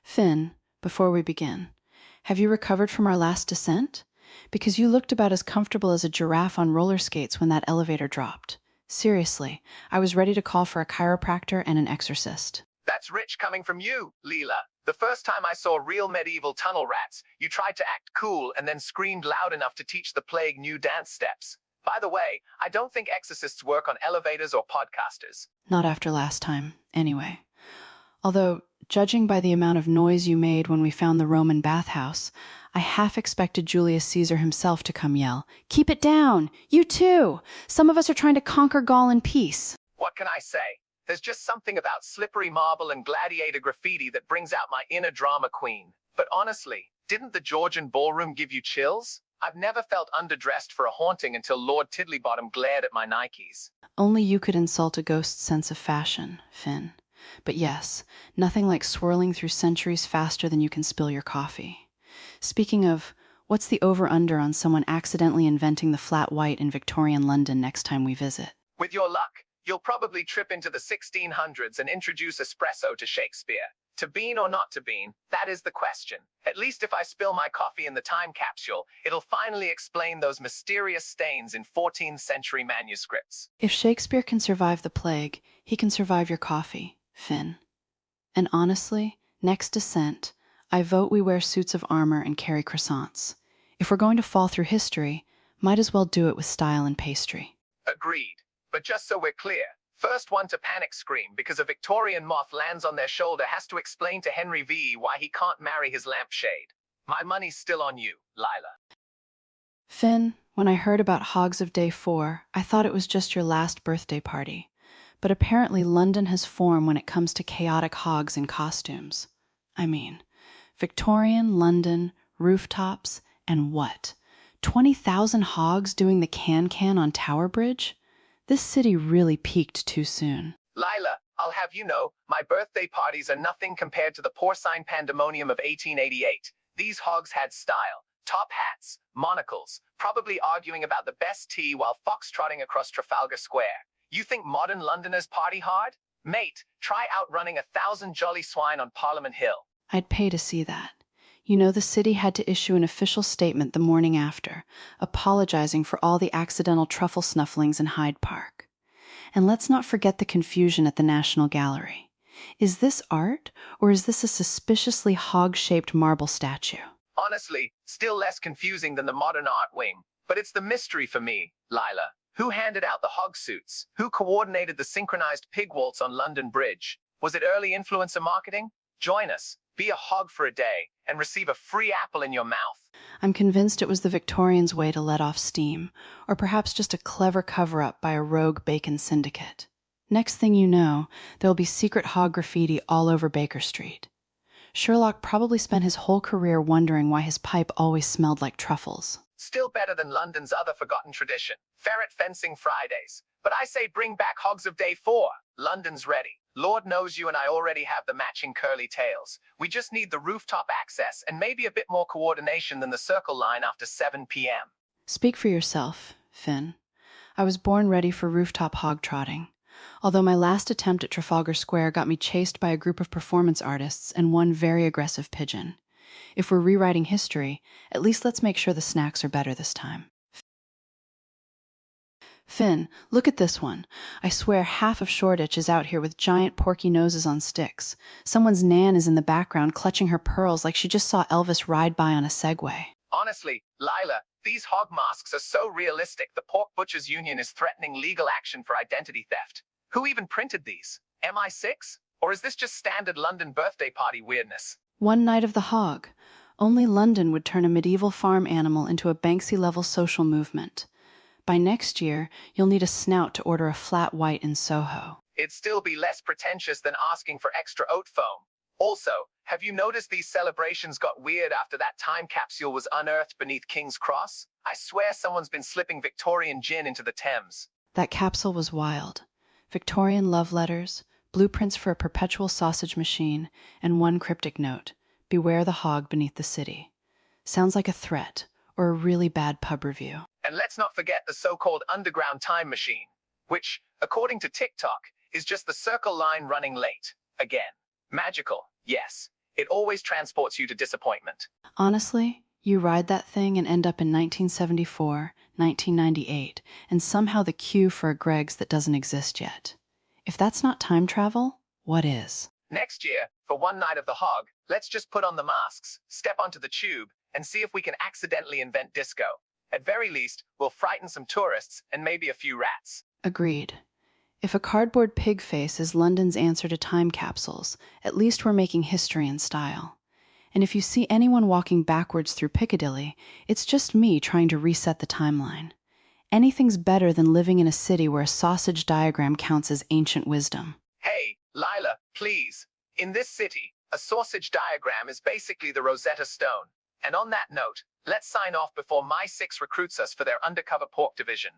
Finn, before we begin, have you recovered from our last descent? Because you looked about as comfortable as a giraffe on roller skates when that elevator dropped. Seriously, I was ready to call for a chiropractor and an exorcist. That's rich coming from you, Leela. The first time I saw real medieval tunnel rats, you tried to act cool and then screamed loud enough to teach the plague new dance steps. By the way, I don't think exorcists work on elevators or podcasters. Not after last time, anyway. Although, judging by the amount of noise you made when we found the Roman bathhouse, I half expected Julius Caesar himself to come yell, "Keep it down! You too! Some of us are trying to conquer Gaul in peace." What can I say? There's just something about slippery marble and gladiator graffiti that brings out my inner drama queen. But honestly, didn't the Georgian ballroom give you chills? I've never felt underdressed for a haunting until Lord Tiddlybottom glared at my Nikes. Only you could insult a ghost's sense of fashion, Finn. But yes, nothing like swirling through centuries faster than you can spill your coffee. Speaking of, what's the over-under on someone accidentally inventing the flat white in Victorian London next time we visit? With your luck, you'll probably trip into the 1600s and introduce espresso to Shakespeare. To bean or not to bean, that is the question. At least if I spill my coffee in the time capsule, it'll finally explain those mysterious stains in 14th century manuscripts. If Shakespeare can survive the plague, he can survive your coffee, Finn. And honestly, next descent, I vote we wear suits of armor and carry croissants. If we're going to fall through history, might as well do it with style and pastry. Agreed. But just so we're clear, first one to panic scream because a Victorian moth lands on their shoulder has to explain to Henry V why he can't marry his lampshade. My money's still on you, Lila. Finn, when I heard about HOGS of Day 4, I thought it was just your last birthday party. But apparently London has form when it comes to chaotic hogs in costumes. I mean, Victorian, London, rooftops, and what? 20,000 hogs doing the can-can on Tower Bridge? This city really peaked too soon. Lila, I'll have you know, my birthday parties are nothing compared to the porcine pandemonium of 1888. These hogs had style, top hats, monocles, probably arguing about the best tea while foxtrotting across Trafalgar Square. You think modern Londoners party hard? Mate, try outrunning 1,000 jolly swine on Parliament Hill. I'd pay to see that. You know, the city had to issue an official statement the morning after, apologizing for all the accidental truffle snufflings in Hyde Park. And let's not forget the confusion at the National Gallery. Is this art, or is this a suspiciously hog-shaped marble statue? Honestly, still less confusing than the modern art wing. But it's the mystery for me, Lila. Who handed out the hog suits? Who coordinated the synchronized pig waltz on London Bridge? Was it early influencer marketing? Join us, be a hog for a day, and receive a free apple in your mouth. I'm convinced it was the Victorians' way to let off steam, or perhaps just a clever cover-up by a rogue bacon syndicate. Next thing you know, there'll be secret hog graffiti all over Baker Street. Sherlock probably spent his whole career wondering why his pipe always smelled like truffles. Still better than London's other forgotten tradition, ferret fencing Fridays. But I say bring back Hogs of Day 4. London's ready. Lord knows you and I already have the matching curly tails. We just need the rooftop access and maybe a bit more coordination than the circle line after 7 p.m. Speak for yourself, Finn. I was born ready for rooftop hog-trotting. Although my last attempt at Trafalgar Square got me chased by a group of performance artists and one very aggressive pigeon. If we're rewriting history, at least let's make sure the snacks are better this time. Finn, look at this one. I swear half of Shoreditch is out here with giant porky noses on sticks. Someone's Nan is in the background clutching her pearls like she just saw Elvis ride by on a Segway. Honestly, Lila, these hog masks are so realistic the Pork Butchers Union is threatening legal action for identity theft. Who even printed these? MI6? Or is this just standard London birthday party weirdness? One night of the hog. Only London would turn a medieval farm animal into a Banksy-level social movement. By next year, you'll need a snout to order a flat white in Soho. It'd still be less pretentious than asking for extra oat foam. Also, have you noticed these celebrations got weird after that time capsule was unearthed beneath King's Cross? I swear someone's been slipping Victorian gin into the Thames. That capsule was wild. Victorian love letters, blueprints for a perpetual sausage machine, and one cryptic note: beware the hog beneath the city. Sounds like a threat, or a really bad pub review. And let's not forget the so-called underground time machine, which, according to TikTok, is just the circle line running late. Again. Magical, yes. It always transports you to disappointment. Honestly, you ride that thing and end up in 1974, 1998, and somehow the queue for a Greg's that doesn't exist yet. If that's not time travel, what is? Next year, for one night of the hog, let's just put on the masks, step onto the tube, and see if we can accidentally invent disco. At very least, we'll frighten some tourists and maybe a few rats. Agreed. If a cardboard pig face is London's answer to time capsules, at least we're making history in style. And if you see anyone walking backwards through Piccadilly, it's just me trying to reset the timeline. Anything's better than living in a city where a sausage diagram counts as ancient wisdom. Hey, Lila, please. In this city, a sausage diagram is basically the Rosetta Stone. And on that note, let's sign off before My Six recruits us for their undercover pork division.